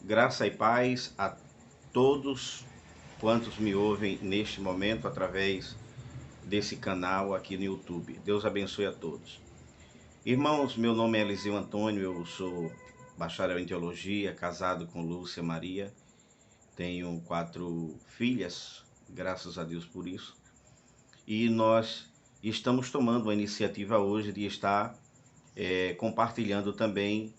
Graça e paz a todos quantos me ouvem neste momento através desse canal aqui no YouTube. Deus abençoe a todos. Irmãos, meu nome é Eliseu Antônio, eu sou bacharel em teologia, casado com Lúcia Maria, tenho 4 filhas, graças a Deus por isso, e nós estamos tomando a iniciativa hoje de estar compartilhando também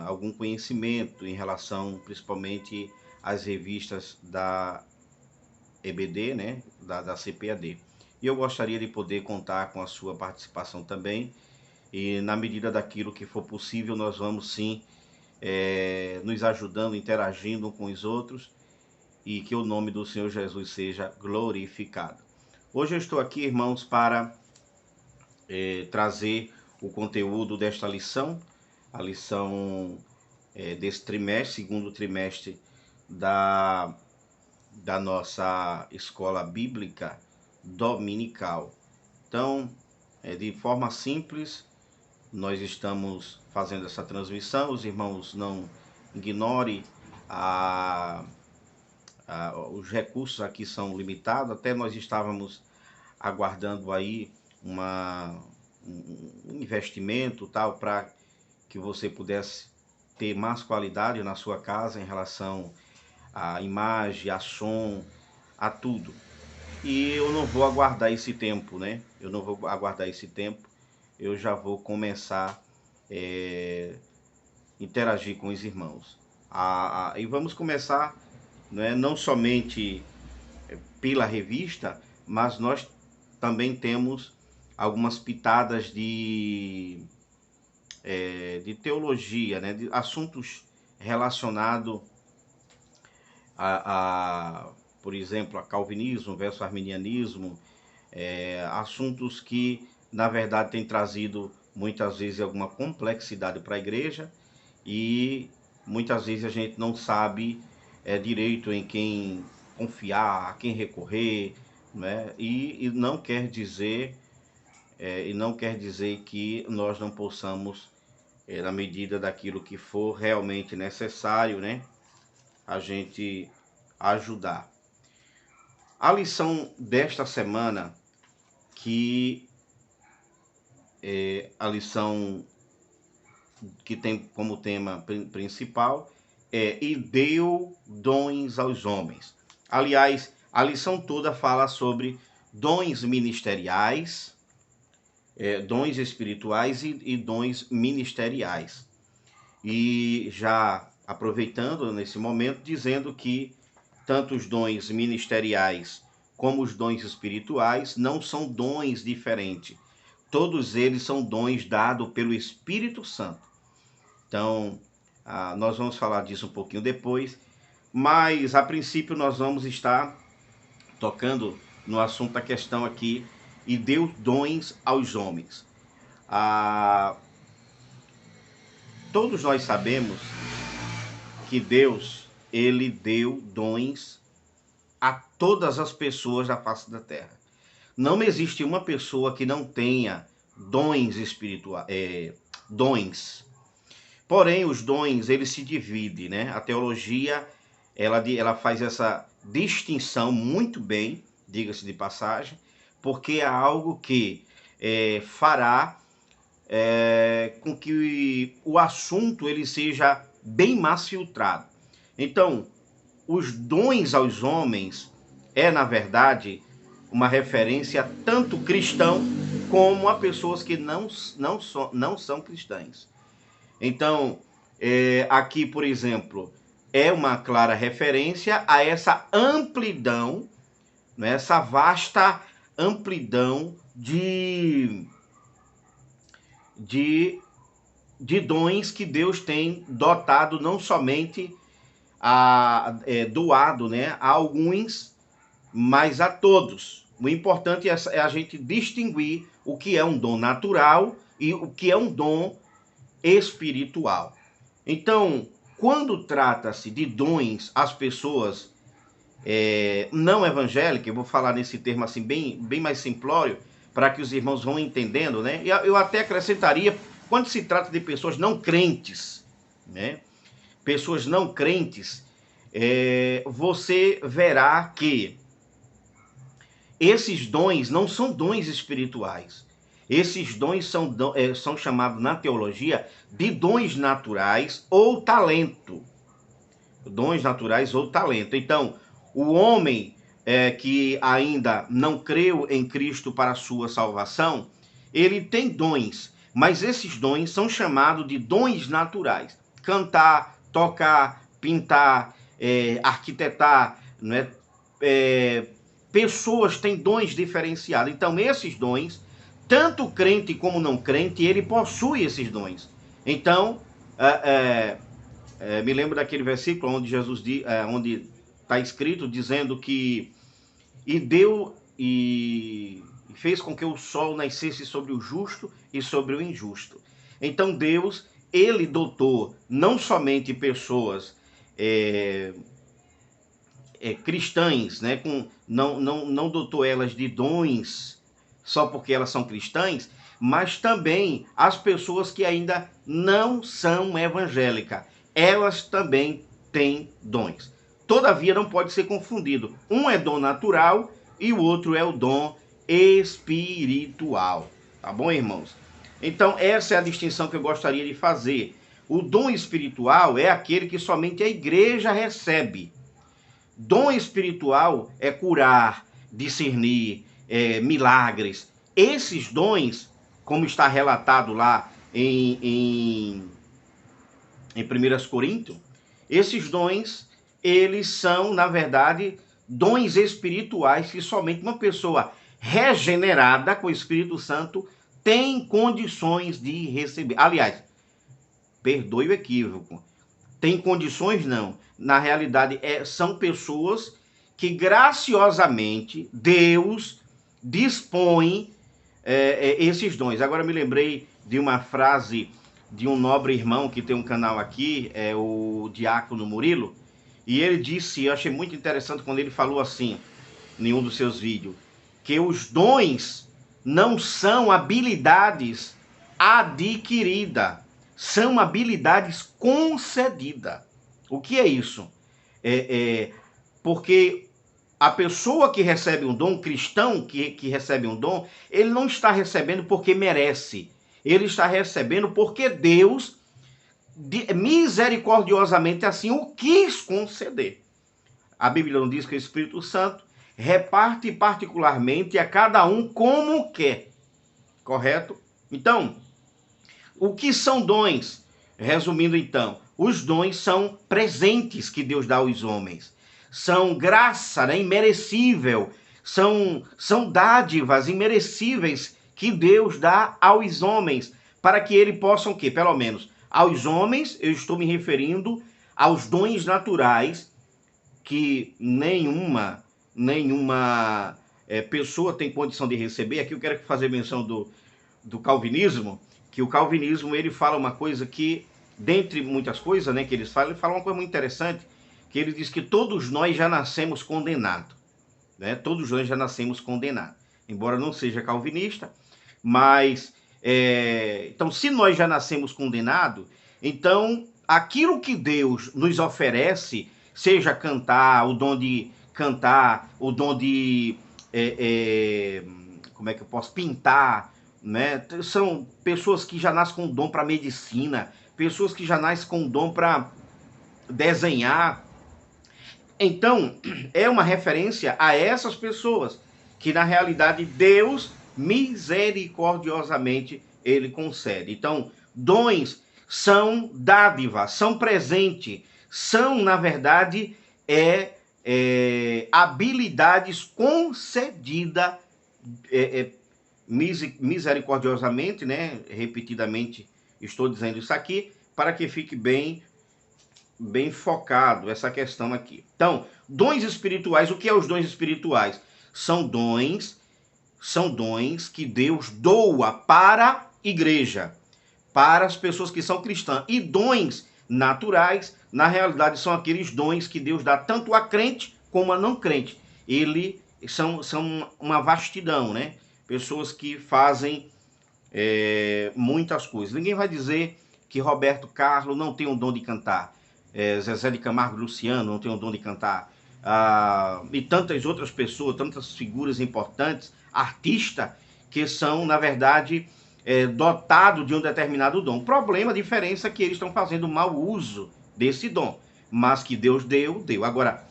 algum conhecimento em relação principalmente às revistas da EBD, né, da CPAD. E eu gostaria de poder contar com a sua participação também, e na medida daquilo que for possível, nós vamos sim nos ajudando, interagindo com os outros, e que o nome do Senhor Jesus seja glorificado. Hoje eu estou aqui, irmãos, para trazer o conteúdo desta lição, a lição desse trimestre, segundo trimestre da nossa escola bíblica dominical. Então, de forma simples, nós estamos fazendo essa transmissão. Os irmãos não ignorem os recursos aqui são limitados. Até nós estávamos aguardando aí um investimento tal para que você pudesse ter mais qualidade na sua casa em relação à imagem, a som, a tudo. E eu não vou aguardar esse tempo, né? Eu não vou aguardar esse tempo. Eu já vou começar interagir com os irmãos. E vamos começar, né, não somente pela revista, mas nós também temos algumas pitadas de teologia, né, de assuntos relacionados por exemplo, a calvinismo versus arminianismo, assuntos que, na verdade, têm trazido muitas vezes alguma complexidade para a igreja, e muitas vezes a gente não sabe direito em quem confiar, a quem recorrer, né? E não quer dizer que nós não possamos, na medida daquilo que for realmente necessário, né, a gente ajudar. A lição desta semana, que é a lição que tem como tema principal, e deu dons aos homens. Aliás, a lição toda fala sobre dons ministeriais, dons espirituais e dons ministeriais. E já aproveitando nesse momento, dizendo que tanto os dons ministeriais como os dons espirituais não são dons diferentes. Todos eles são dons dados pelo Espírito Santo. Então, nós vamos falar disso um pouquinho depois, mas a princípio nós vamos estar tocando no assunto da questão aqui, e deu dons aos homens. Todos nós sabemos que Deus, ele deu dons a todas as pessoas da face da terra. Não existe uma pessoa que não tenha dons espirituais, dons. Porém, os dons, eles se dividem, né? A teologia, ela faz essa distinção muito bem, diga-se de passagem, porque é algo que fará com que o assunto ele seja bem mais filtrado. Então, os dons aos homens na verdade, uma referência tanto cristão como a pessoas que não são cristãs. Então, aqui, por exemplo, é uma clara referência a essa amplidão, né, essa vasta amplidão de dons que Deus tem dotado, não somente doado, né, a alguns, mas a todos. O importante é a gente distinguir o que é um dom natural e o que é um dom espiritual. Então, quando trata-se de dons às pessoas não evangélicas, eu vou falar nesse termo assim bem mais simplório, para que os irmãos vão entendendo, né? Eu até acrescentaria, quando se trata de pessoas não crentes, né? pessoas não crentes, você verá que esses dons não são dons espirituais. Esses dons são chamados na teologia de dons naturais ou talento. Dons naturais ou talento. Então, o homem que ainda não creu em Cristo para a sua salvação, ele tem dons, mas esses dons são chamados de dons naturais. Cantar, tocar, pintar, arquitetar, não é? Pessoas têm dons diferenciados. Então, esses dons, tanto crente como não crente, ele possui esses dons. Então, me lembro daquele versículo onde Jesus onde está escrito dizendo que e fez com que o sol nascesse sobre o justo e sobre o injusto. Então Deus, ele dotou não somente pessoas cristãs, né, não dotou elas de dons só porque elas são cristãs, mas também as pessoas que ainda não são evangélicas, elas também têm dons. Todavia não pode ser confundido. Um é dom natural e o outro é o dom espiritual. Tá bom, irmãos? Então essa é a distinção que eu gostaria de fazer. O dom espiritual é aquele que somente a igreja recebe. Dom espiritual é curar, discernir, milagres. Esses dons, como está relatado lá em 1 Coríntios, esses dons, eles são, na verdade, dons espirituais que somente uma pessoa regenerada com o Espírito Santo tem condições de receber. Aliás, perdoe o equívoco. Tem condições não. Na realidade, são pessoas que graciosamente Deus dispõe esses dons. Agora me lembrei de uma frase de um nobre irmão que tem um canal aqui, o Diácono Murilo, e ele disse, eu achei muito interessante quando ele falou assim, em um dos seus vídeos, que os dons não são habilidades adquiridas, são habilidades concedidas. O que é isso? Porque a pessoa que recebe um dom, cristão que recebe um dom, ele não está recebendo porque merece. Ele está recebendo porque Deus misericordiosamente assim o quis conceder. A Bíblia não diz que o Espírito Santo reparte particularmente a cada um como quer. Correto? Então, o que são dons? Resumindo então, os dons são presentes que Deus dá aos homens. São graça, né, imerecível. São dádivas imerecíveis que Deus dá aos homens para que eles possam, pelo menos aos homens, eu estou me referindo aos dons naturais que nenhuma pessoa tem condição de receber. Aqui eu quero fazer menção do calvinismo, que o calvinismo ele fala uma coisa que, dentre muitas coisas, né, que ele fala uma coisa muito interessante, que ele diz que todos nós já nascemos condenados, né? Todos nós já nascemos condenados, embora não seja calvinista, mas então se nós já nascemos condenados, então aquilo que Deus nos oferece, seja cantar, o dom de cantar, o dom de como é que eu posso pintar, né? São pessoas que já nascem com dom para medicina, pessoas que já nascem com dom para desenhar. Então, é uma referência a essas pessoas que, na realidade, Deus misericordiosamente ele concede. Então, dons são dádivas, são presente, são, na verdade, habilidades concedidas misericordiosamente, né? Repetidamente estou dizendo isso aqui, para que fique bem focado essa questão aqui. Então, dons espirituais, o que é os dons espirituais? São dons que Deus doa para a igreja, para as pessoas que são cristãs. E dons naturais, na realidade, são aqueles dons que Deus dá tanto a crente como a não crente. Eles são uma vastidão, né? Pessoas que fazem muitas coisas. Ninguém vai dizer que Roberto Carlos não tem o dom de cantar. Zezé de Camargo e Luciano não tem o dom de cantar, e tantas outras pessoas, tantas figuras importantes, artistas, que são, na verdade, dotados de um determinado dom. O problema, a diferença é que eles estão fazendo mau uso desse dom, mas que Deus deu, deu. Agora,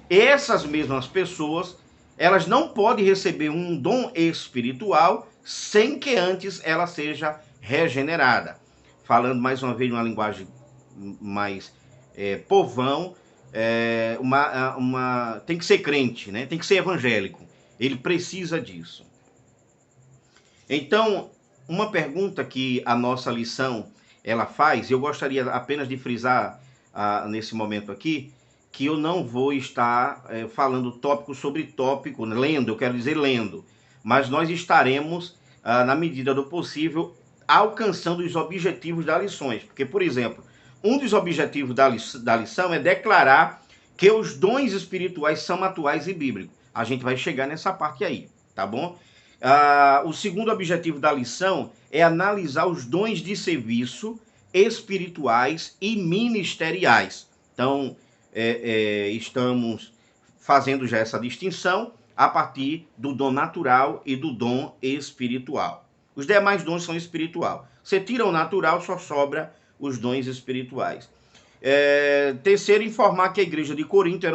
essas mesmas pessoas, elas não podem receber um dom espiritual sem que antes ela seja regenerada. Falando mais uma vez numa linguagem mais povão, tem que ser crente, né? Tem que ser evangélico. Ele precisa disso. Então, uma pergunta que a nossa lição ela faz, eu gostaria apenas de frisar nesse momento aqui, que eu não vou estar falando tópico sobre tópico, lendo, eu quero dizer lendo, mas nós estaremos, na medida do possível, alcançando os objetivos das lições. Porque, por exemplo, um dos objetivos da lição é declarar que os dons espirituais são atuais e bíblicos. A gente vai chegar nessa parte aí, tá bom? O segundo objetivo da lição é analisar os dons de serviço espirituais e ministeriais. Então, estamos fazendo já essa distinção a partir do dom natural e do dom espiritual. Os demais dons são espiritual. Você tira o natural, só sobra os dons espirituais. Terceiro, informar que a igreja de Corinto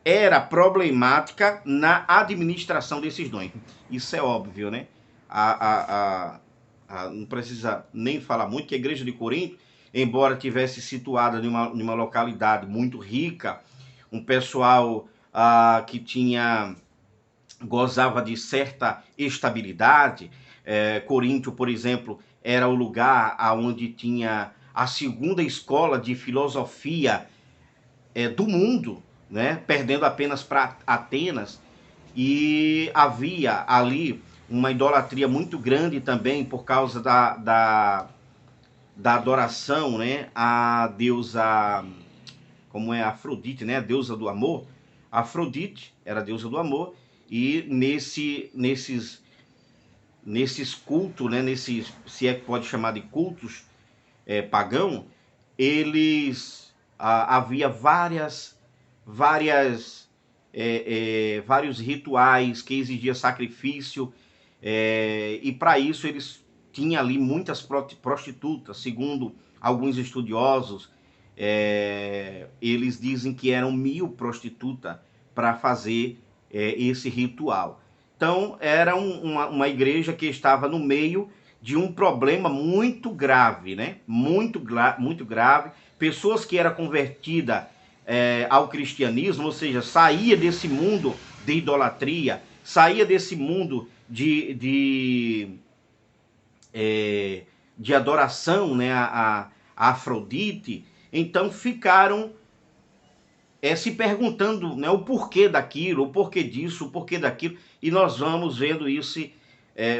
era problemática na administração desses dons. Isso é óbvio, né? Não precisa nem falar muito que a igreja de Corinto, embora tivesse situada numa localidade muito rica, um pessoal que gozava de certa estabilidade. Corinto, por exemplo, era o lugar onde tinha a segunda escola de filosofia do mundo, né? Perdendo apenas para Atenas, e havia ali uma idolatria muito grande também por causa da adoração, né? A deusa, como é Afrodite, né? A deusa do amor. Afrodite era a deusa do amor, e nesses cultos, né? Se é que pode chamar de cultos pagão, havia vários rituais que exigiam sacrifício, e para isso eles tinham ali muitas prostitutas. Segundo alguns estudiosos, eles dizem que eram 1000 prostitutas para fazer esse ritual. Então era uma igreja que estava no meio de um problema muito grave, né? Muito grave. Pessoas que eram convertidas ao cristianismo, ou seja, saía desse mundo de idolatria, saía desse mundo de adoração, né, a Afrodite. Então ficaram se perguntando, né, o porquê daquilo, o porquê disso, o porquê daquilo, e nós vamos vendo isso,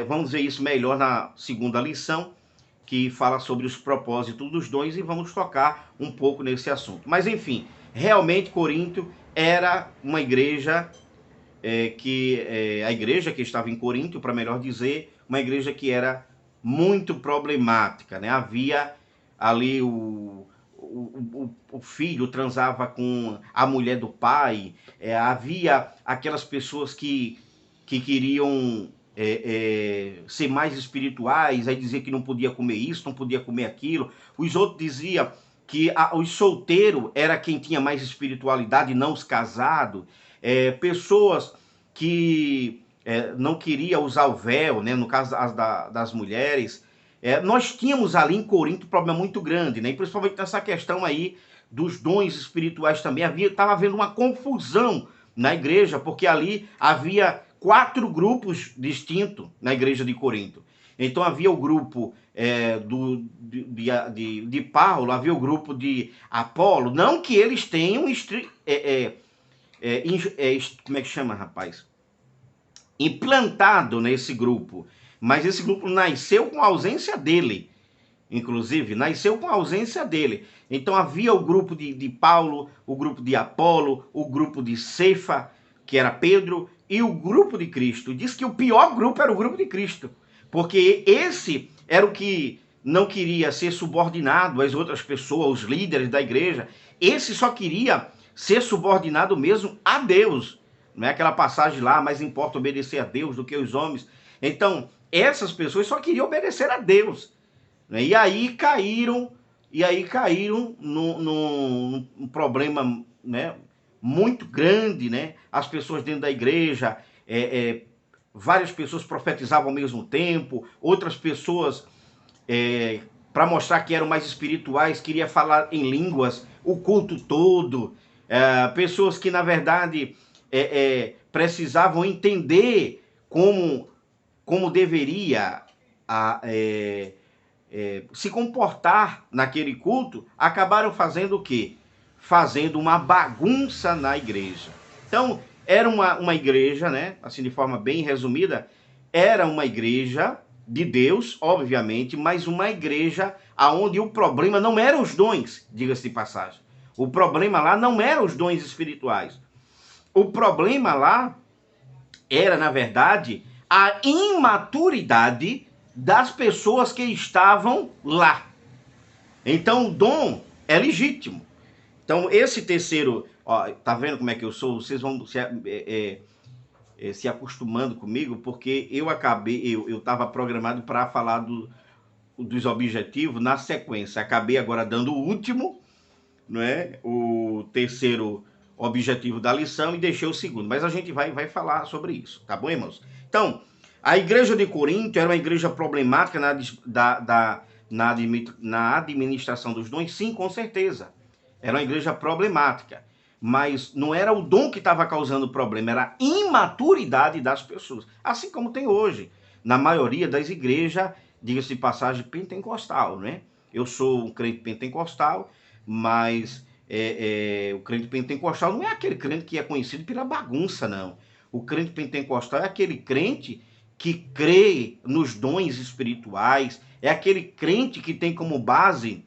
vamos ver isso melhor na segunda lição, que fala sobre os propósitos dos dons, e vamos tocar um pouco nesse assunto. Mas enfim, realmente Corinto era uma igreja a igreja que estava em Corinto, para melhor dizer, uma igreja que era muito problemática, né? Havia ali o filho transava com a mulher do pai, havia aquelas pessoas que queriam ser mais espirituais, aí dizer que não podia comer isso, não podia comer aquilo. Os outros diziam que os solteiros era quem tinha mais espiritualidade, não os casados. Pessoas que não queriam usar o véu, né? No caso das mulheres. Nós tínhamos ali em Corinto um problema muito grande, né? E principalmente nessa questão aí dos dons espirituais também. Estava havendo uma confusão na igreja, porque ali havia 4 grupos distintos na igreja de Corinto. Então havia o grupo de Paulo, havia o grupo de Apolo. Não que eles tenham como é que chama, rapaz? Implantado nesse grupo. Mas esse grupo nasceu com a ausência dele. Inclusive, nasceu com a ausência dele. Então havia o grupo de Paulo, o grupo de Apolo, o grupo de Cefa, que era Pedro, e o grupo de Cristo. Diz que o pior grupo era o grupo de Cristo. Porque esse era o que não queria ser subordinado às outras pessoas, os líderes da igreja. esse só queria ser subordinado mesmo a Deus. Não é aquela passagem lá, mais importa obedecer a Deus do que os homens. Então, essas pessoas só queriam obedecer a Deus. Né? E aí caíram num problema, né, muito grande, né? As pessoas dentro da igreja, várias pessoas profetizavam ao mesmo tempo, outras pessoas, para mostrar que eram mais espirituais, queriam falar em línguas o culto todo, pessoas que, na verdade, precisavam entender como deveria se comportar naquele culto, acabaram fazendo o quê? Fazendo uma bagunça na igreja. Então, era uma igreja, né? Assim, de forma bem resumida, era uma igreja de Deus, obviamente, mas uma igreja onde o problema não eram os dons, diga-se de passagem. O problema lá não eram os dons espirituais. O problema lá era, na verdade, a imaturidade das pessoas que estavam lá. Então, o dom é legítimo. Então, esse terceiro, ó, tá vendo como é que eu sou? Vocês vão se acostumando comigo, porque eu estava programado para falar dos objetivos na sequência. Acabei agora dando o último, não é? O terceiro objetivo da lição e deixei o segundo. Mas a gente vai falar sobre isso, tá bom, irmãos? Então, a igreja de Corinto era uma igreja problemática na administração dos dons? Sim, com certeza. Era uma igreja problemática. Mas não era o dom que estava causando problema, era a imaturidade das pessoas. Assim como tem hoje, na maioria das igrejas, diga-se de passagem, pentecostal, né? Eu sou um crente pentecostal, mas o crente pentecostal não é aquele crente que é conhecido pela bagunça, não. O crente pentecostal é aquele crente que crê nos dons espirituais, é aquele crente que tem como base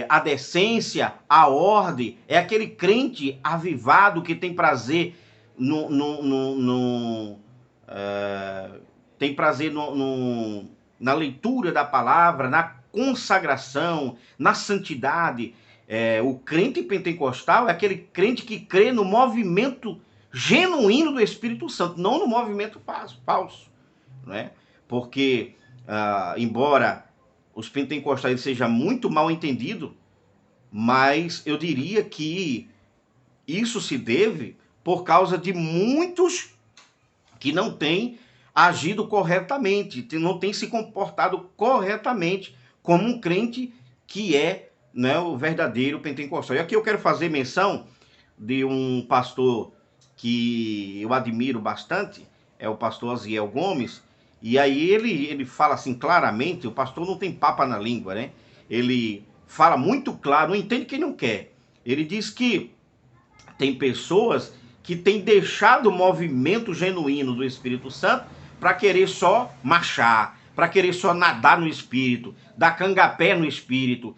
a decência, a ordem, é aquele crente avivado que tem prazer na leitura da palavra, na consagração, na santidade. O crente pentecostal é aquele crente que crê no movimento genuíno do Espírito Santo, não no movimento falso, né? Porque, embora os pentecostais seja muito mal entendido, mas eu diria que isso se deve por causa de muitos que não têm agido corretamente, não têm se comportado corretamente como um crente que é, né, o verdadeiro pentecostal. E aqui eu quero fazer menção de um pastor que eu admiro bastante, é o pastor Aziel Gomes. E aí ele fala assim claramente, o pastor não tem papa na língua, né? Ele fala muito claro, não entende quem não quer. Ele diz que tem pessoas que têm deixado o movimento genuíno do Espírito Santo para querer só marchar, para querer só nadar no Espírito, dar cangapé no Espírito,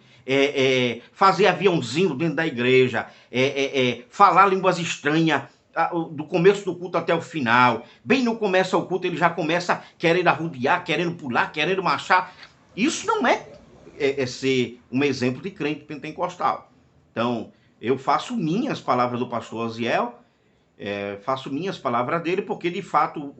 fazer aviãozinho dentro da igreja, falar línguas estranhas, do começo do culto até o final. Bem no começo do culto ele já começa querendo arrodear, querendo pular, querendo marchar. Isso não é ser um exemplo de crente pentecostal. Então, eu faço minhas palavras do pastor Aziel, faço minhas palavras dele, porque de fato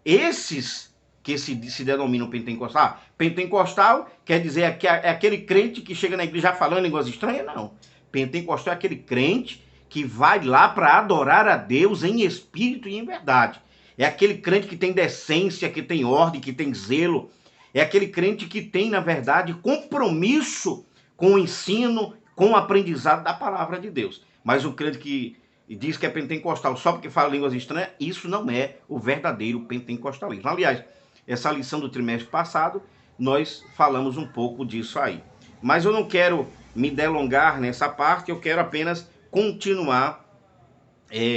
esses que se denominam pentecostal, pentecostal quer dizer que é aquele crente que chega na igreja já falando línguas estranhas? Não. Pentecostal é aquele crente que vai lá para adorar a Deus em espírito e em verdade. É aquele crente que tem decência, que tem ordem, que tem zelo. É aquele crente que tem, na verdade, compromisso com o ensino, com o aprendizado da palavra de Deus. Mas o crente que diz que é pentecostal só porque fala línguas estranhas, isso não é o verdadeiro pentecostalismo. Aliás, essa lição do trimestre passado, nós falamos um pouco disso aí. Mas eu não quero me delongar nessa parte, eu quero apenas continuar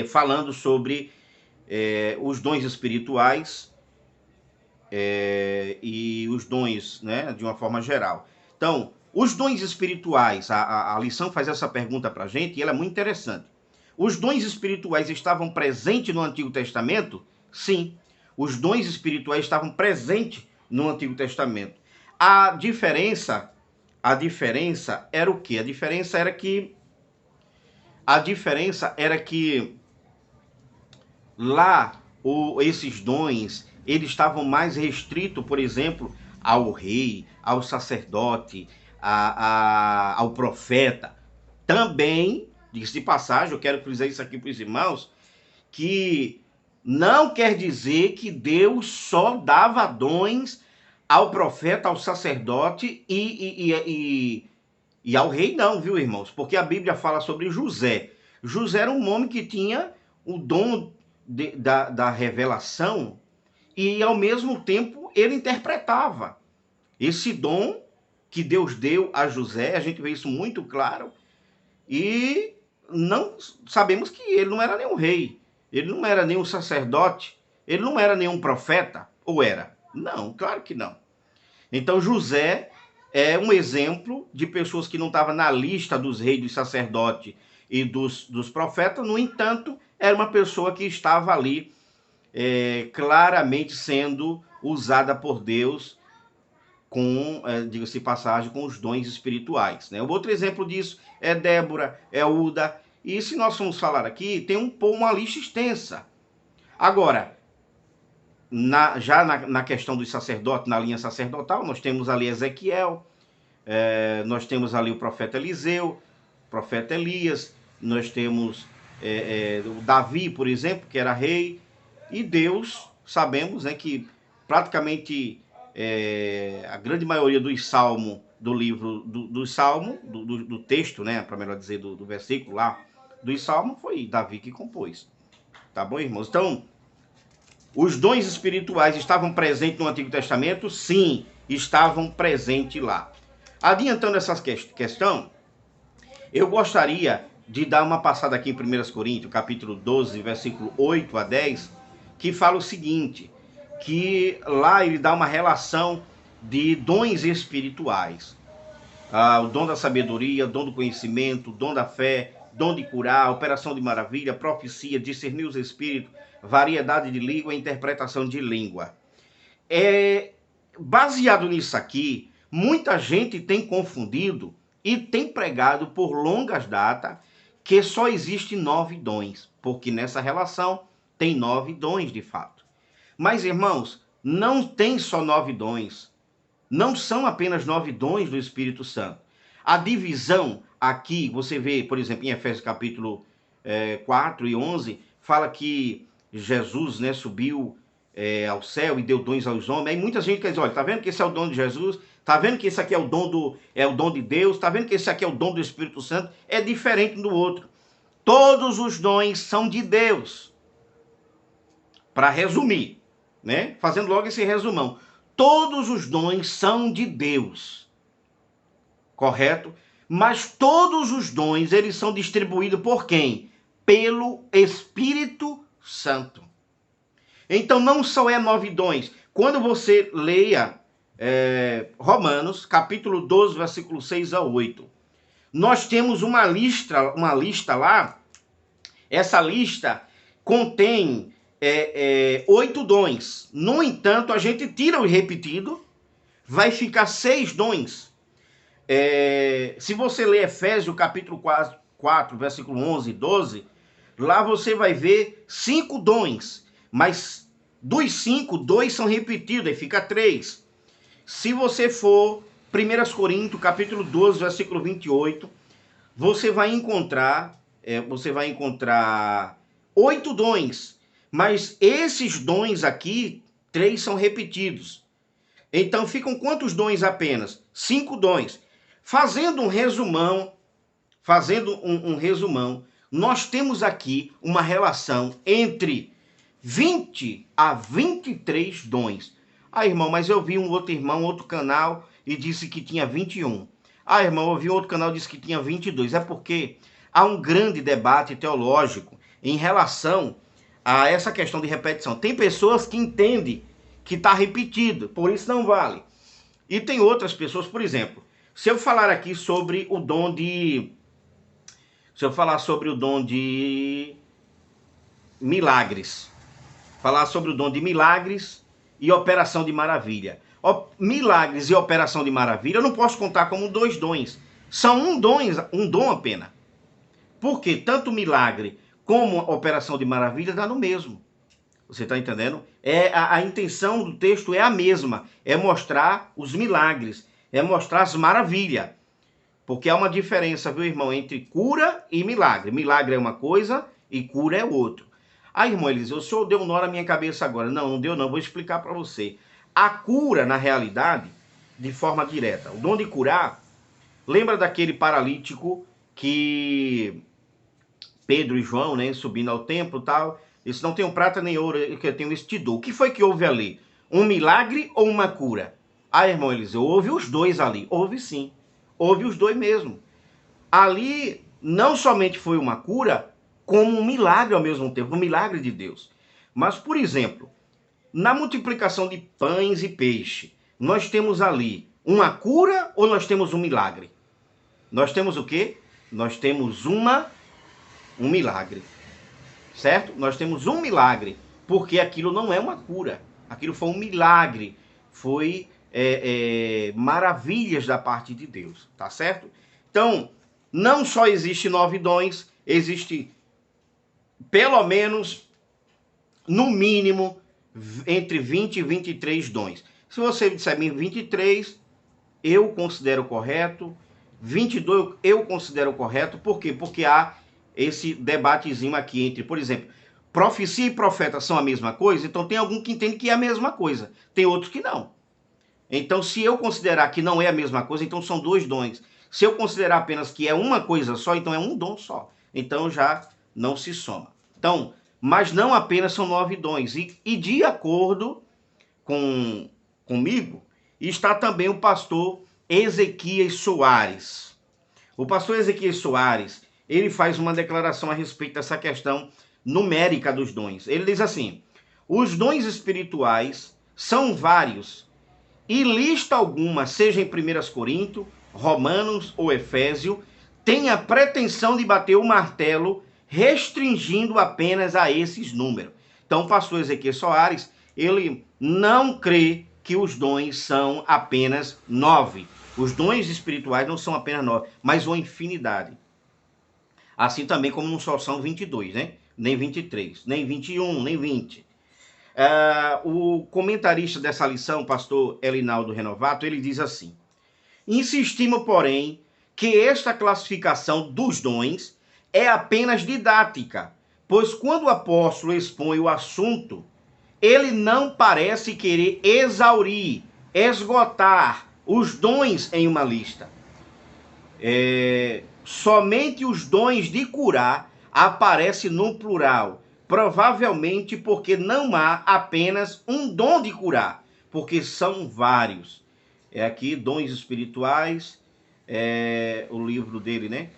falando sobre os dons espirituais e os dons, né, de uma forma geral. Então, os dons espirituais, a lição faz essa pergunta para a gente e ela é muito interessante. Os dons espirituais estavam presentes no Antigo Testamento? Sim, os dons espirituais estavam presentes no Antigo Testamento. A diferença a diferença era o quê? A diferença era que lá esses dons, eles estavam mais restritos, por exemplo, ao rei, ao sacerdote, ao profeta. Também, diga-se de passagem, eu quero frisar isso aqui para os irmãos, que não quer dizer que Deus só dava dons ao profeta, ao sacerdote e ao rei, não, viu, irmãos? Porque a Bíblia fala sobre José. José era um homem que tinha o dom da revelação e, ao mesmo tempo, ele interpretava. Esse dom que Deus deu a José, a gente vê isso muito claro, e não sabemos que ele não era nenhum rei, ele não era nenhum sacerdote, ele não era nenhum profeta, ou era? Não, claro que não. Então José é um exemplo de pessoas que não estavam na lista dos reis, dos sacerdotes e dos profetas, no entanto, era uma pessoa que estava ali claramente sendo usada por Deus com, diga-se de passagem, com os dons espirituais. Né? O outro exemplo disso é Débora, é Uda, e se nós formos falar aqui, tem uma lista extensa. Agora, já na questão dos sacerdotes, na linha sacerdotal, nós temos ali Ezequiel, nós temos ali o profeta Eliseu, o profeta Elias, nós temos o Davi, por exemplo, que era rei, e Deus, sabemos, né, que praticamente a grande maioria dos salmos, do livro do Salmo, do texto, né, para melhor dizer, do versículo lá, dos salmos, foi Davi que compôs. Tá bom, irmãos? Então, os dons espirituais estavam presentes no Antigo Testamento? Sim, estavam presentes lá. Adiantando essa questão, eu gostaria de dar uma passada aqui em 1 Coríntios, capítulo 12, versículo 8 a 10, que fala o seguinte, que lá ele dá uma relação de dons espirituais. O dom da sabedoria, dom do conhecimento, dom da fé, dom de curar, operação de maravilha, profecia, discernir os espíritos, variedade de língua e interpretação de língua. Baseado nisso aqui, muita gente tem confundido e tem pregado por longas datas que só existe 9 dons, porque nessa relação tem 9 dons de fato. Mas, irmãos, não tem só 9 dons. Não são apenas 9 dons do Espírito Santo. A divisão aqui, você vê, por exemplo, em Efésios capítulo 4 e 11, fala que Jesus, né, subiu ao céu e deu dons aos homens. Aí muita gente quer dizer, olha, tá vendo que esse é o dom de Jesus? Tá vendo que esse aqui é o dom de Deus? Tá vendo que esse aqui é o dom do Espírito Santo? É diferente um do outro. Todos os dons são de Deus. Para resumir, né? Fazendo logo esse resumão. Todos os dons são de Deus. Correto? Mas todos os dons, eles são distribuídos por quem? Pelo Espírito Santo. Então não só é 9 dons. Quando você leia Romanos, capítulo 12, versículo 6 a 8, nós temos uma lista lá. Essa lista contém 8 dons. No entanto, a gente tira o repetido, vai ficar 6 dons. Se você ler Efésios capítulo 4, versículo 11 e 12, lá você vai ver 5 dons, mas dos 5, 2 são repetidos, aí fica 3. Se você for 1 Coríntios capítulo 12, versículo 28, você vai encontrar 8 dons, mas esses dons aqui, 3 são repetidos. Então ficam quantos dons apenas? 5 dons. Fazendo um resumão, nós temos aqui uma relação entre 20 a 23 dons. Irmão, mas eu vi um outro irmão, outro canal, e disse que tinha 21. Irmão, eu vi outro canal e disse que tinha 22. É porque há um grande debate teológico em relação a essa questão de repetição. Tem pessoas que entendem que está repetido, por isso não vale. E tem outras pessoas, por exemplo, se eu falar aqui sobre o dom de... Se eu falar sobre o dom de milagres, falar sobre o dom de milagres e operação de maravilha. Milagres e operação de maravilha eu não posso contar como dois dons. São um dom apenas. Porque tanto milagre como operação de maravilha dá no mesmo. Você está entendendo? A intenção do texto é a mesma. É mostrar os milagres. É mostrar as maravilhas. Porque há uma diferença, viu, irmão, entre cura e milagre. Milagre é uma coisa e cura é outra. Aí, irmão Eliseu, o senhor deu um nó na minha cabeça agora. Não, não deu não, vou explicar para você. A cura, na realidade, de forma direta. O dom de curar, lembra daquele paralítico que Pedro e João, né, subindo ao templo e tal, disse, não tenho prata nem ouro, que eu tenho isso te dou. O que foi que houve ali? Um milagre ou uma cura? Ah, irmão Eliseu, houve os dois ali. Houve sim. Houve os dois mesmo. Ali não somente foi uma cura, como um milagre ao mesmo tempo, um milagre de Deus. Mas, por exemplo, na multiplicação de pães e peixe, nós temos ali uma cura ou nós temos um milagre? Nós temos o quê? Nós temos um milagre, certo? Nós temos um milagre, porque aquilo não é uma cura, aquilo foi um milagre, foi maravilhas da parte de Deus, tá certo? Então, não só existe 9 dons, existe pelo menos, no mínimo, entre 20 e 23 dons. Se você disser 23, eu considero correto, 22 eu considero correto, por quê? Porque há esse debatezinho aqui entre, por exemplo, profecia e profeta são a mesma coisa, então tem algum que entende que é a mesma coisa, tem outros que não. Então, se eu considerar que não é a mesma coisa, então são 2 dons. Se eu considerar apenas que é uma coisa só, então é um dom só. Então já não se soma. Então, mas não apenas são 9 dons. E de acordo comigo, está também o pastor Ezequias Soares. O pastor Ezequias Soares, ele faz uma declaração a respeito dessa questão numérica dos dons. Ele diz assim, os dons espirituais são vários, e lista alguma, seja em 1 Coríntios, Romanos ou Efésio, tem a pretensão de bater o martelo restringindo apenas a esses números. Então, o pastor Ezequias Soares, ele não crê que os dons são apenas 9. Os dons espirituais não são apenas 9, mas uma infinidade. Assim também como não só são 22, né? Nem 23, nem 21, nem 20. O comentarista dessa lição, pastor Elinaldo Renovato, ele diz assim, insistimos, porém, que esta classificação dos dons é apenas didática, pois quando o apóstolo expõe o assunto, ele não parece querer exaurir, esgotar os dons em uma lista. Somente os dons de curar aparecem no plural, provavelmente porque não há apenas um dom de curar, porque são vários. Aqui, dons espirituais, o livro dele, né?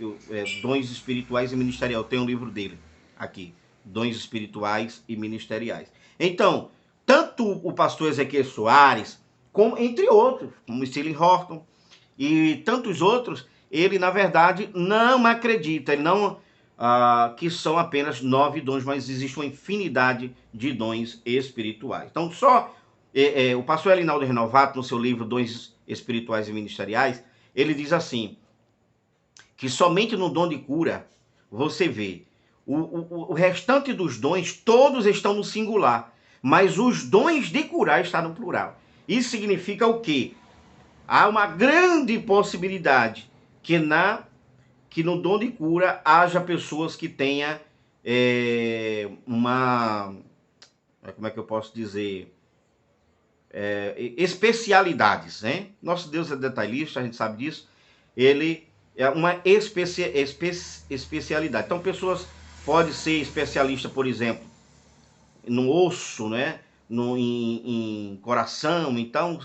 Dons espirituais e ministerial, tem um livro dele aqui, dons espirituais e ministeriais. Então, tanto o pastor Ezequias Soares, como entre outros, como Sterling Horton e tantos outros, ele na verdade não acredita, ele não que são apenas 9 dons, mas existe uma infinidade de dons espirituais. Então, só o pastor Elinaldo Renovato, no seu livro Dons Espirituais e Ministeriais, ele diz assim, que somente no dom de cura, você vê, o restante dos dons, todos estão no singular, mas os dons de curar estão no plural. Isso significa o quê? Há uma grande possibilidade que no dom de cura haja pessoas que tenham como é que eu posso dizer, especialidades, né? Nosso Deus é detalhista, a gente sabe disso. Ele é uma especialidade. Então, pessoas podem ser especialista, por exemplo, no osso, né? Em coração. Então,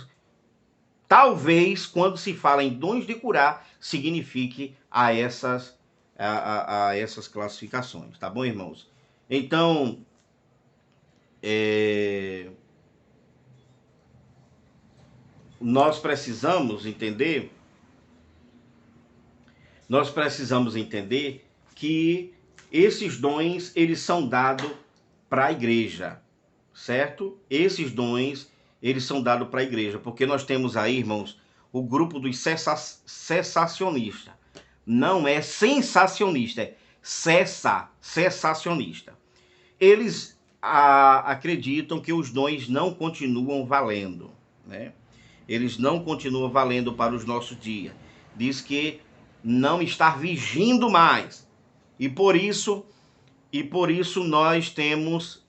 talvez, quando se fala em dons de curar, signifique a essas classificações, tá bom, irmãos? Então, nós precisamos entender que esses dons, eles são dados para a igreja, certo? Esses dons, eles são dados para a igreja, porque nós temos aí, irmãos, o grupo dos cessacionistas. Não é sensacionista, é cessacionista. Eles acreditam que os dons não continuam valendo, né? Eles não continuam valendo para os nossos dias. Diz que não está vigindo mais. E por isso nós temos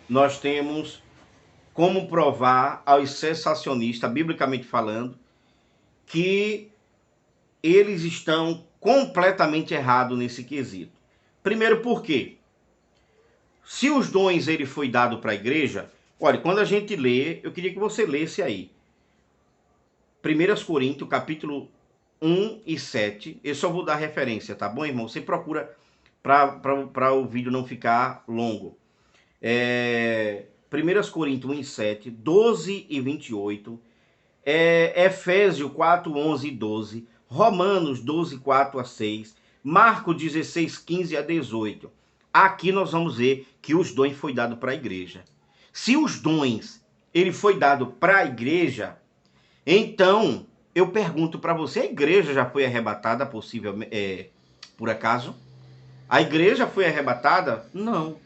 nós temos como provar aos cessacionistas, biblicamente falando, que eles estão completamente errados nesse quesito. Primeiro, por quê? Se os dons ele foi dado para a igreja, olha, quando a gente lê, eu queria que você lesse aí. 1 Coríntios, capítulo 1 e 7. Eu só vou dar referência, tá bom, irmão? Você procura para o vídeo não ficar longo. 1 Coríntios 1 e 7, 12 e 28, Efésios 4, 11 e 12, Romanos 12, 4 a 6, Marcos 16, 15 a 18. Aqui nós vamos ver que os dons foi dado para a igreja. Se os dons ele foi dado para a igreja, então eu pergunto para você, a igreja já foi arrebatada possivelmente, por acaso? A igreja foi arrebatada? Não.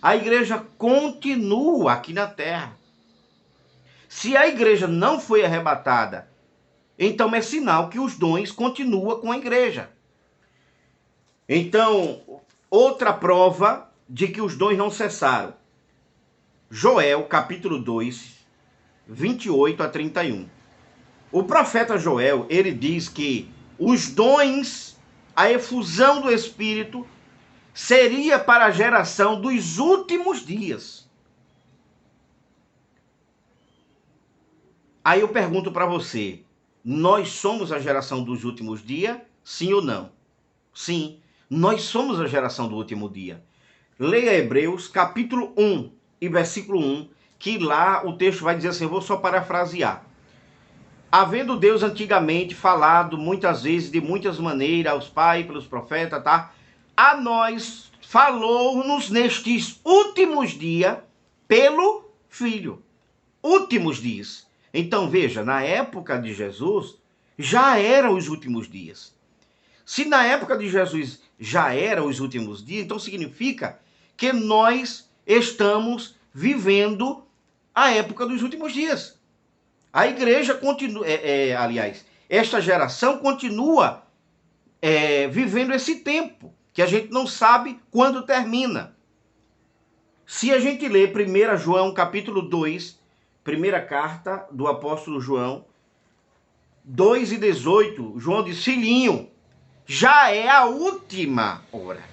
A igreja continua aqui na terra. Se a igreja não foi arrebatada, então é sinal que os dons continuam com a igreja. Então, outra prova de que os dons não cessaram. Joel, capítulo 2, 28 a 31. O profeta Joel, ele diz que os dons, a efusão do Espírito, seria para a geração dos últimos dias. Aí eu pergunto para você, nós somos a geração dos últimos dias? Sim ou não? Sim, nós somos a geração do último dia. Leia Hebreus, capítulo 1 e versículo 1, que lá o texto vai dizer assim, eu vou só parafrasear. Havendo Deus antigamente falado muitas vezes, de muitas maneiras, aos pais, pelos profetas, tá? A nós falou-nos nestes últimos dias pelo Filho. Últimos dias. Então veja, na época de Jesus, já eram os últimos dias. Se na época de Jesus já eram os últimos dias, então significa que nós estamos vivendo a época dos últimos dias. A igreja continua, aliás, esta geração continua vivendo esse tempo, que a gente não sabe quando termina. Se a gente ler 1 João capítulo 2, primeira carta do apóstolo João, 2 e 18, João diz, filhinho, já é a última hora.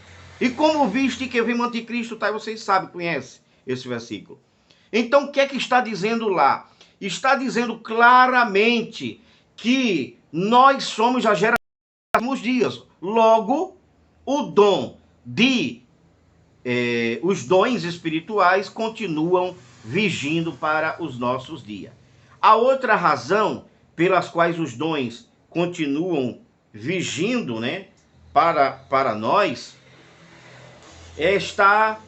E como viste que vem o anticristo, tá? Vocês sabem, conhecem esse versículo. Então, o que é que está dizendo lá? Está dizendo claramente que nós somos a geração dos dias. Logo, o dom os dons espirituais continuam vigindo para os nossos dias. A outra razão pelas quais os dons continuam vigindo, né, para nós, está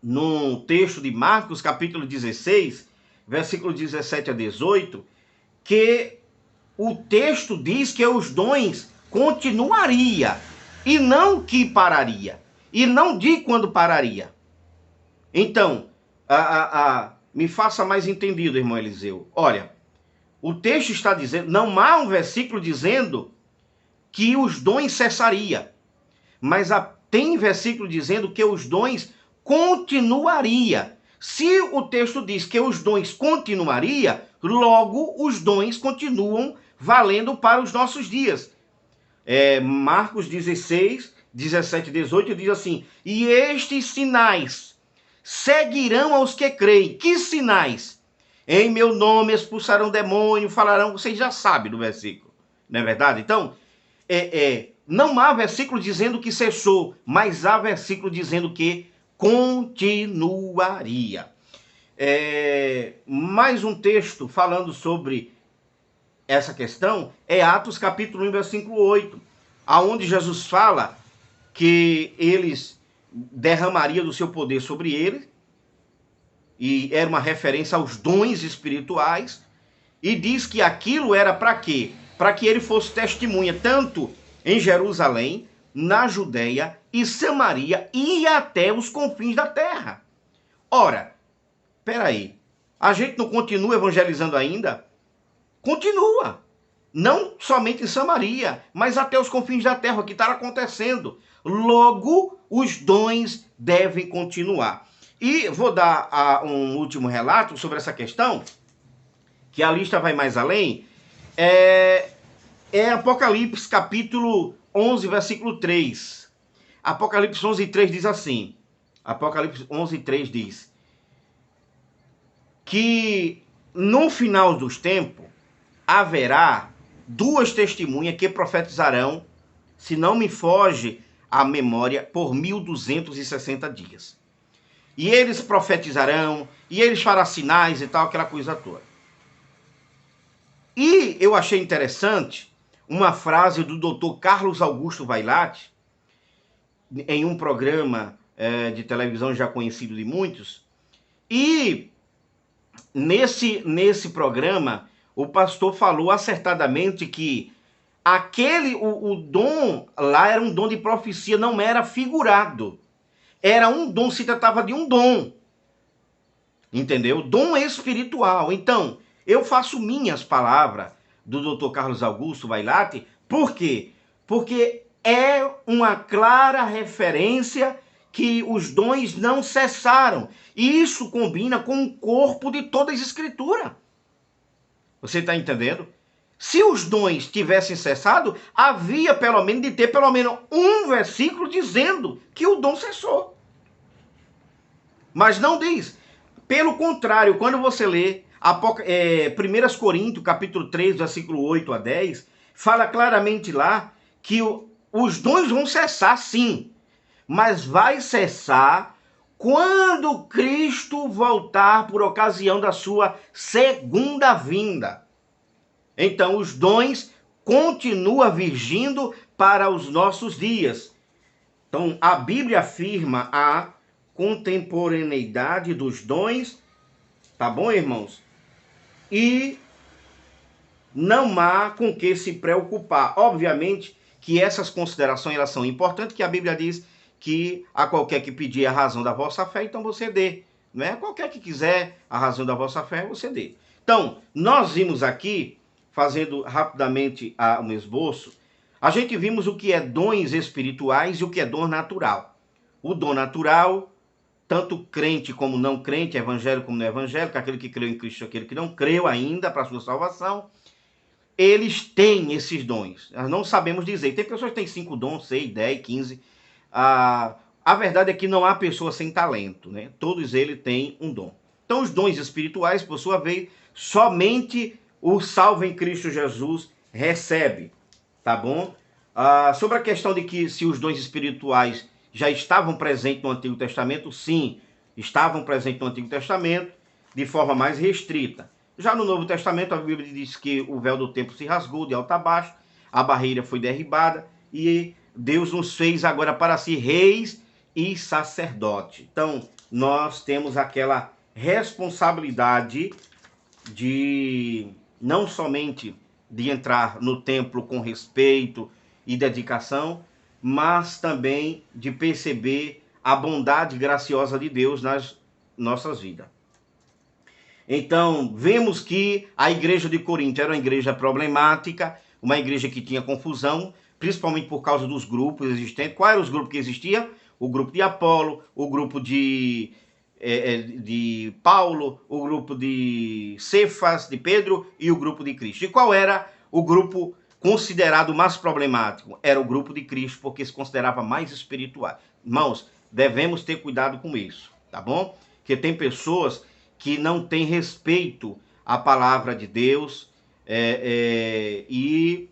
no texto de Marcos, capítulo 16, versículo 17 a 18, que o texto diz que os dons continuaria e não que pararia. E não diz quando pararia. Então, me faça mais entendido, irmão Eliseu. Olha, o texto está dizendo, não há um versículo dizendo que os dons cessaria. Mas tem versículo dizendo que os dons continuaria. Se o texto diz que os dons continuaria, logo os dons continuam valendo para os nossos dias. Marcos 16, 17 e 18 diz assim, e estes sinais seguirão aos que creem. Que sinais? Em meu nome expulsarão demônio, falarão, vocês já sabem do versículo, não é verdade? Então, não há versículo dizendo que cessou, mas há versículo dizendo que continuaria. Mais um texto falando sobre essa questão é Atos capítulo 1, versículo 8. aonde Jesus fala que eles derramaria do seu poder sobre ele, e era uma referência aos dons espirituais, e diz que aquilo era para quê? Para que ele fosse testemunha tanto em Jerusalém, na Judéia e Samaria e até os confins da terra. Ora, peraí, a gente não continua evangelizando ainda? Continua. Não somente em Samaria, mas até os confins da terra, o que está acontecendo. Logo, os dons devem continuar. E vou dar um último relato sobre essa questão, que a lista vai mais além. É Apocalipse capítulo 11, versículo 3. Apocalipse 11, 3 diz assim. Apocalipse 11, 3 diz que no final dos tempos haverá duas testemunhas que profetizarão, se não me foge a memória, por 1260 dias. E eles profetizarão, e eles farão sinais e tal, aquela coisa toda. E eu achei interessante uma frase do Dr. Carlos Augusto Vailate, em um programa de televisão já conhecido de muitos, e nesse programa o pastor falou acertadamente que o dom lá era um dom de profecia, não era figurado. Era um dom, se tratava de um dom. Entendeu? Dom espiritual. Então, eu faço minhas palavras do Dr. Carlos Augusto Vailate. Por quê? Porque é uma clara referência que os dons não cessaram. E isso combina com o corpo de toda a Escritura. Você está entendendo? Se os dons tivessem cessado, havia pelo menos de ter pelo menos um versículo dizendo que o dom cessou. Mas não diz. Pelo contrário, quando você lê 1 Coríntios, capítulo 3, versículo 8 a 10, fala claramente lá que os dons vão cessar, sim. Mas vai cessar quando Cristo voltar por ocasião da sua segunda vinda. Então, os dons continuam virgindo para os nossos dias. Então, a Bíblia afirma a contemporaneidade dos dons, tá bom, irmãos? E não há com que se preocupar. Obviamente que essas considerações elas são importantes, que a Bíblia diz que a qualquer que pedir a razão da vossa fé, então você dê. Não é? Qualquer que quiser a razão da vossa fé, você dê. Então, nós vimos aqui, fazendo rapidamente um esboço, a gente vimos o que é dons espirituais e o que é dom natural. O dom natural, tanto crente como não crente, evangélico como não evangélico, aquele que creu em Cristo, aquele que não creu ainda para a sua salvação, eles têm esses dons. Nós não sabemos dizer. Tem pessoas que têm 5 dons, 6, 10, 15. A verdade é que não há pessoa sem talento, né? Todos eles têm um dom. Então, os dons espirituais, por sua vez, somente o salvo em Cristo Jesus recebe, tá bom? Sobre a questão de que se os dons espirituais já estavam presentes no Antigo Testamento, sim, estavam presentes no Antigo Testamento de forma mais restrita. Já no Novo Testamento, a Bíblia diz que o véu do templo se rasgou de alto a baixo, a barreira foi derribada e Deus nos fez agora para si reis e sacerdotes. Então, nós temos aquela responsabilidade de não somente de entrar no templo com respeito e dedicação, mas também de perceber a bondade graciosa de Deus nas nossas vidas. Então, vemos que a igreja de Corinto era uma igreja problemática, uma igreja que tinha confusão, principalmente por causa dos grupos existentes. Quais eram os grupos que existiam? O grupo de Apolo, o grupo de Paulo, o grupo de Cefas, de Pedro e o grupo de Cristo. E qual era o grupo considerado mais problemático? Era o grupo de Cristo, porque se considerava mais espiritual. Irmãos, devemos ter cuidado com isso, tá bom? Porque tem pessoas que não têm respeito à palavra de Deus e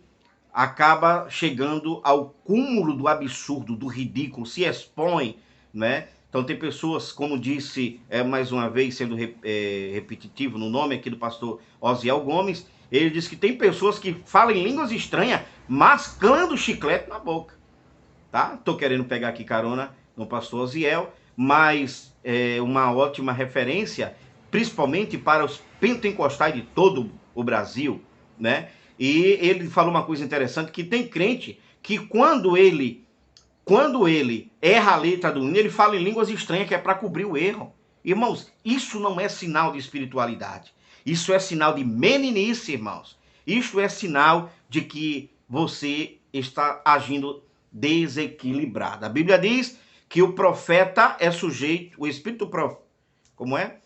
acaba chegando ao cúmulo do absurdo, do ridículo, se expõe, né? Então tem pessoas, como disse mais uma vez, sendo repetitivo no nome aqui do pastor Osiel Gomes, ele disse que tem pessoas que falam em línguas estranhas mascando chiclete na boca. Tá? Tô querendo pegar aqui carona no pastor Osiel, mas é uma ótima referência, principalmente para os pentecostais de todo o Brasil, né? E ele falou uma coisa interessante, que tem crente que quando ele erra a letra do hino, ele fala em línguas estranhas, que é para cobrir o erro. Irmãos, isso não é sinal de espiritualidade. Isso é sinal de meninice, irmãos. Isso é sinal de que você está agindo desequilibrado. A Bíblia diz que o profeta é sujeito, o espírito do profeta, como é?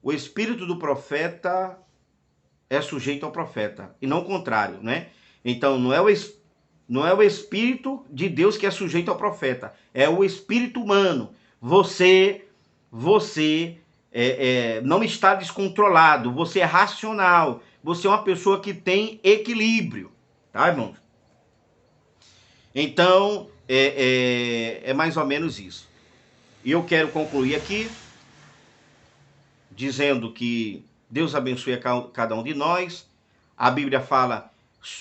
O espírito do profeta é sujeito ao profeta, e não o contrário, né? Então, não é o espírito de Deus que é sujeito ao profeta, é o espírito humano. Você não está descontrolado, você é racional, você é uma pessoa que tem equilíbrio, tá, irmãos? Então, é mais ou menos isso. E eu quero concluir aqui dizendo que Deus abençoe a cada um de nós. A Bíblia fala,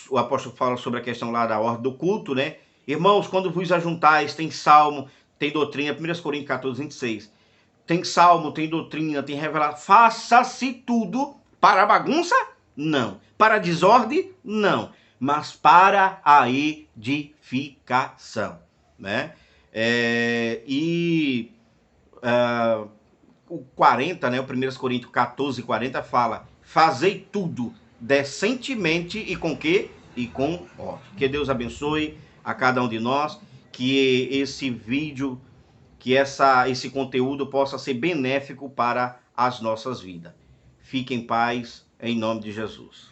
o apóstolo fala sobre a questão lá da ordem do culto, né? Irmãos, quando vos ajuntais, tem salmo, tem doutrina, 1 Coríntios 14, 26. Tem salmo, tem doutrina, tem revelação. Faça-se tudo para a bagunça? Não. Para a desordem? Não. Mas para a edificação, né? O 40, né? O 1 Coríntios 14, 40 fala: fazei tudo decentemente e com quê? E com ordem. Que Deus abençoe a cada um de nós, que esse vídeo, que esse conteúdo possa ser benéfico para as nossas vidas. Fique em paz, em nome de Jesus.